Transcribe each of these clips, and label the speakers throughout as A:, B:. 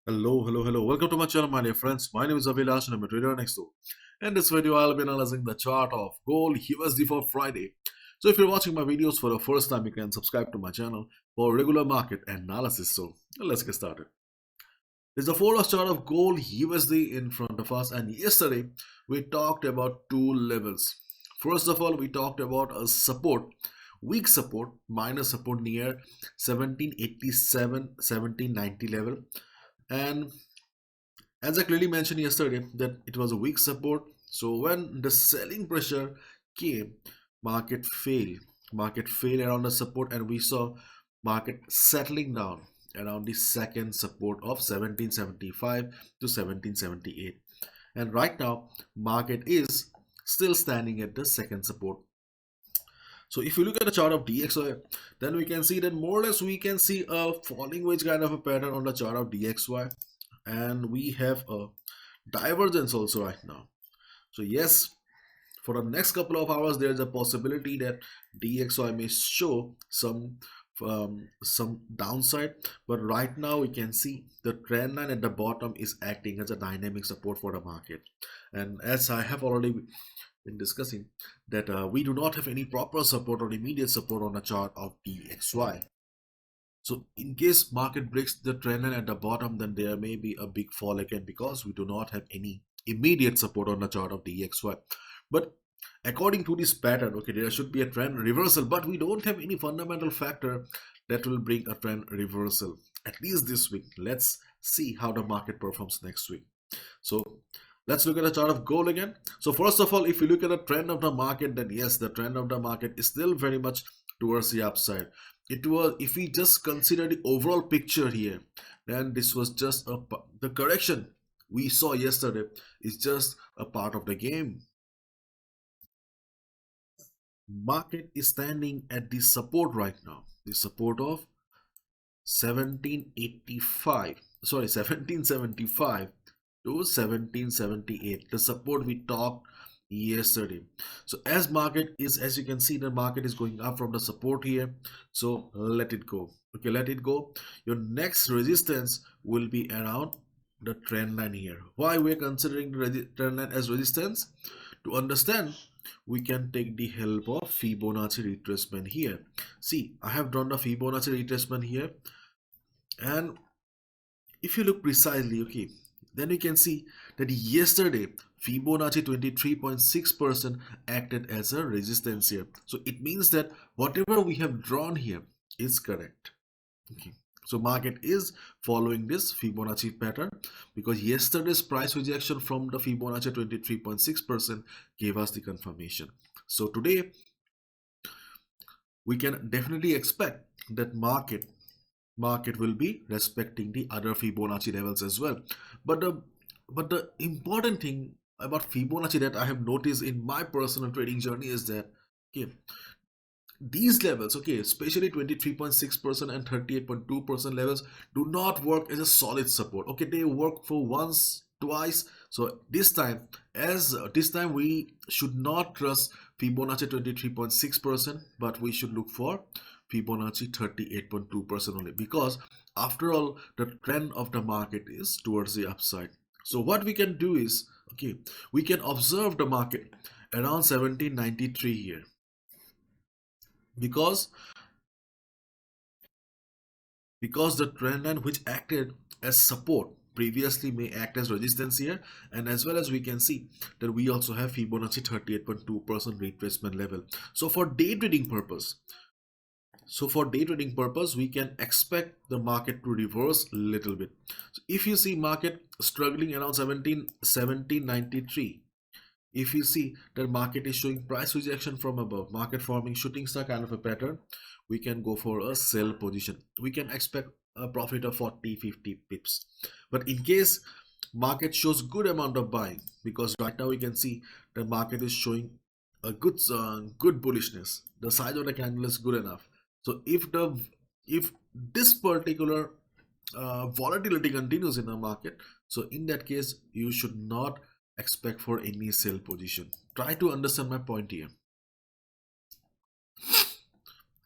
A: Hello. Welcome to my channel, my dear friends. My name is Avilash and I'm a trader next door. In this video, I'll be analyzing the chart of gold USD for Friday. So if you're watching my videos for the first time, you can subscribe to my channel for regular market analysis. So let's get started. There's a Forex chart of gold USD in front of us, and yesterday we talked about two levels. First of all, we talked about a support, weak support, minor support near 1787, 1790 level. And as I clearly mentioned yesterday that it was a weak support. So when the selling pressure came, market failed. Market failed around the support, and we saw market settling down around the second support of 1775 to 1778. And right now, market is still standing at the second support. So if you look at the chart of DXY, then we can see that more or less we can see a falling wedge kind of a pattern on the chart of DXY, and we have a divergence also right now. So yes, for the next couple of hours there is a possibility that DXY may show some downside, but right now we can see the trend line at the bottom is acting as a dynamic support for the market. And as I have already been discussing, that we do not have any proper support or immediate support on the chart of DXY. So in case market breaks the trend line at the bottom, then there may be a big fall again, because we do not have any immediate support on the chart of DXY. But according to this pattern, okay, there should be a trend reversal, but we don't have any fundamental factor that will bring a trend reversal, at least this week. Let's see how the market performs next week. So let's look at the chart of gold again. So first of all, if you look at the trend of the market, then yes, the trend of the market is still very much towards the upside. It was, if we just consider the overall picture here, then this was just the correction we saw yesterday is just a part of the game. Market is standing at the support right now, the support of 1775 to 1778, the support we talked yesterday. So as market is, as you can see, the market is going up from the support here, so let it go. Okay, let it go. Your next resistance will be around the trend line here. Why we're considering the trend line as resistance? To understand, we can take the help of Fibonacci retracement here. See, I have drawn the Fibonacci retracement here, and if you look precisely, okay, then you can see that yesterday Fibonacci 23.6% acted as a resistance here. So it means that whatever we have drawn here is correct. Okay. So market is following this Fibonacci pattern, because yesterday's price rejection from the Fibonacci 23.6% gave us the confirmation. So today we can definitely expect that market will be respecting the other Fibonacci levels as well. But the important thing about Fibonacci that I have noticed in my personal trading journey is that, okay, these levels, okay, especially 23.6% and 38.2% levels, do not work as a solid support. Okay, they work for once, twice. So this time, we should not trust Fibonacci 23.6%, but we should look for Fibonacci 38.2% only, because after all, the trend of the market is towards the upside. So what we can do is, okay, we can observe the market around 1793 here, because the trend line which acted as support previously may act as resistance here, and as well as we can see that we also have Fibonacci 38.2% retracement level. So for day trading purpose, we can expect the market to reverse a little bit. So if you see market struggling around 1793, if you see that market is showing price rejection from above, market forming shooting star kind of a pattern, we can go for a sell position. We can expect a profit of 40-50 pips. But in case market shows good amount of buying, because right now we can see the market is showing a good bullishness, the size of the candle is good enough. So if this particular volatility continues in the market, so in that case you should not expect for any sell position. Try to understand my point here.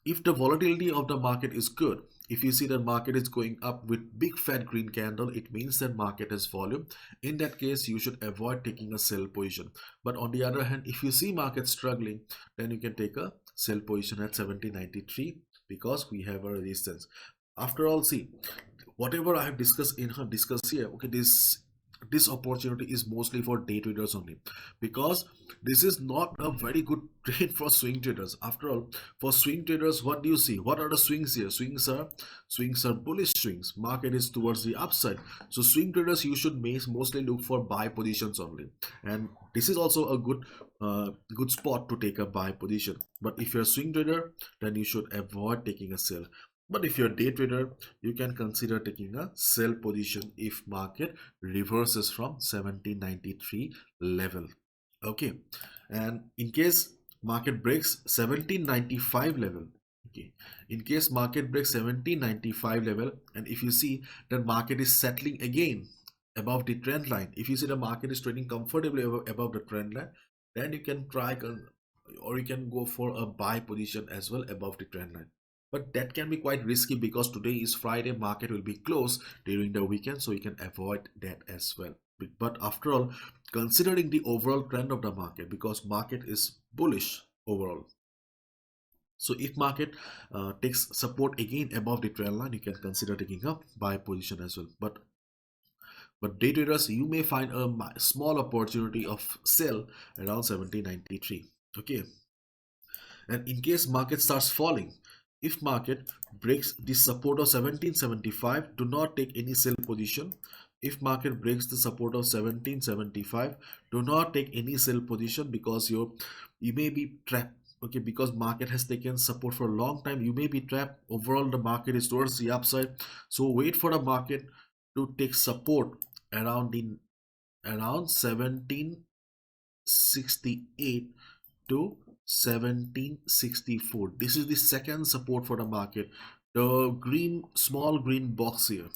A: If the volatility of the market is good, if you see that market is going up with big fat green candle, it means that market has volume. In that case, you should avoid taking a sell position. But on the other hand, if you see market struggling, then you can take a sell position at 1793 because we have a resistance. After all, see, whatever I have discussed here, okay, this opportunity is mostly for day traders only, because this is not a very good trade for swing traders. After all, for swing traders, what do you see? What are the swings here? Swings are bullish swings. Market is towards the upside. So swing traders, you should mostly look for buy positions only, and this is also a good spot to take a buy position. But if you're a swing trader, then you should avoid taking a sell. But if you're a day trader, you can consider taking a sell position if market reverses from 1793 level. Okay, and in case market breaks 1795 level, okay, in case market breaks 1795 level, and if you see that market is settling again above the trend line, if you see the market is trading comfortably above the trend line, then you can try or you can go for a buy position as well above the trend line. But that can be quite risky because today is Friday, market will be closed during the weekend, so you can avoid that as well. But after all, considering the overall trend of the market, because market is bullish overall, so if market takes support again above the trend line, you can consider taking a buy position as well. But day traders, you may find a small opportunity of sell around 1793. Okay, and in case market starts falling, if market breaks the support of 1775, do not take any sell position. If market breaks the support of 1775, do not take any sell position, because you may be trapped. Okay, because market has taken support for a long time, you may be trapped. Overall, the market is towards the upside, so wait for the market to take support around 1768 to 1764. This is the second support for the market, the small green box here.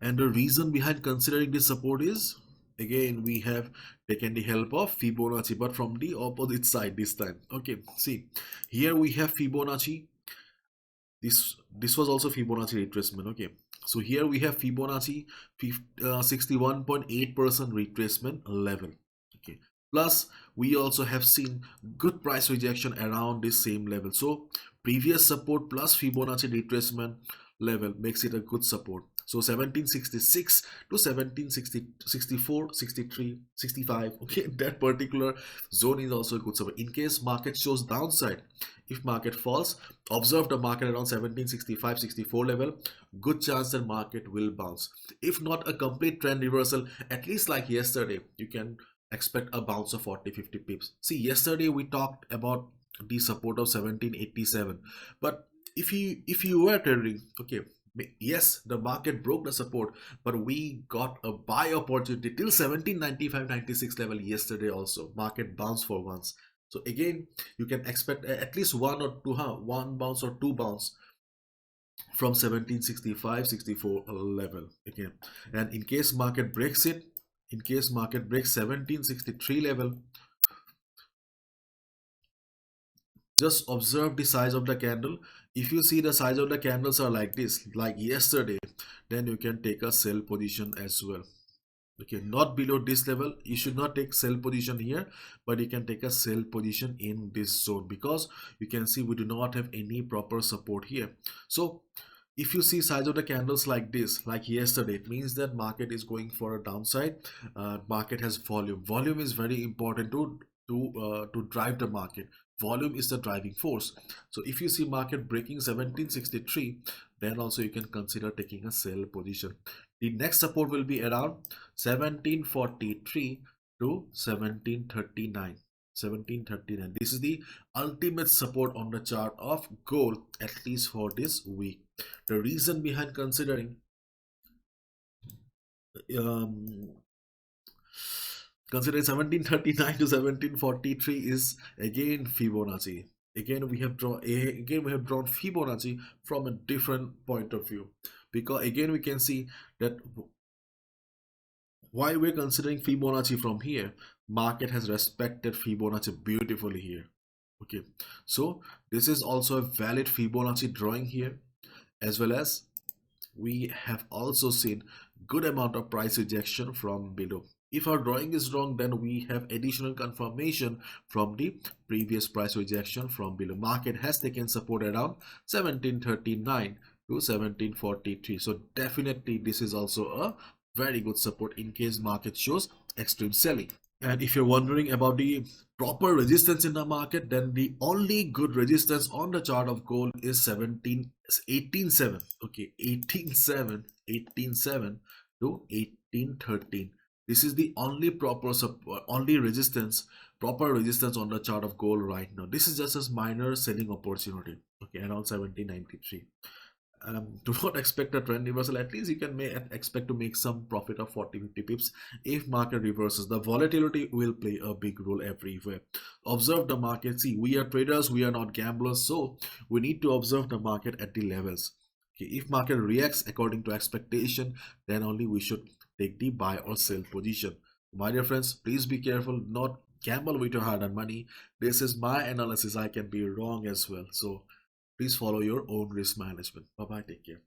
A: And the reason behind considering this support is, again, we have taken the help of Fibonacci, but from the opposite side this time. Okay, see, here we have Fibonacci. This was also Fibonacci retracement. Okay, so here we have Fibonacci 61.8% retracement level. Okay, plus we also have seen good price rejection around this same level. So previous support plus Fibonacci retracement level makes it a good support. So 1766 to 1760, 64, 63, 65. Okay, that particular zone is also a good support. In case market shows downside, if market falls, observe the market around 1765, 64 level. Good chance that market will bounce. If not a complete trend reversal, at least like yesterday, you can expect a bounce of 40-50 pips. See, yesterday we talked about the support of 1787, but if you were trading, okay, yes, the market broke the support, but we got a buy opportunity till 1795-96 level yesterday also. Market bounced for once. So again, you can expect at least one bounce or two bounce from 1765-64 level again. And in case market breaks it, in case market breaks 1763 level, just observe the size of the candle. If you see the size of the candles are like this, like yesterday, then you can take a sell position as well. Okay, not below this level. You should not take sell position here, but you can take a sell position in this zone, because you can see we do not have any proper support here. So if you see size of the candles like this, like yesterday, it means that market is going for a downside. Market has volume. Volume is very important to drive the market. Volume is the driving force. So if you see market breaking 1763, then also you can consider taking a sell position. The next support will be around 1743 to 1739. 1739. This is the ultimate support on the chart of gold, at least for this week. The reason behind considering considering 1739 to 1743 is again Fibonacci. Again we have drawn Fibonacci from a different point of view, because again we can see that why we're considering Fibonacci from here. Market has respected Fibonacci beautifully here. Okay, so this is also a valid Fibonacci drawing here, as well as we have also seen good amount of price rejection from below. If our drawing is wrong, then we have additional confirmation from the previous price rejection from below. Market has taken support around 1739 to 1743. So definitely this is also a very good support in case market shows extreme selling. And if you're wondering about the proper resistance in the market, then the only good resistance on the chart of gold is 18.7. Okay, 18.7, 18.7 to 18.13. This is the only proper support, only resistance, proper resistance on the chart of gold right now. This is just a minor selling opportunity. Okay, around 1793. Do not expect a trend reversal. At least you can expect to make some profit of 40-50 pips if market reverses. The volatility will play a big role everywhere. Observe the market. See, we are traders, we are not gamblers, so we need to observe the market at the levels. Okay, if market reacts according to expectation, then only we should take the buy or sell position. My dear friends, please be careful, not gamble with your hard-earned money. This is my analysis. I can be wrong as well, so please follow your own risk management. Bye bye. Take care.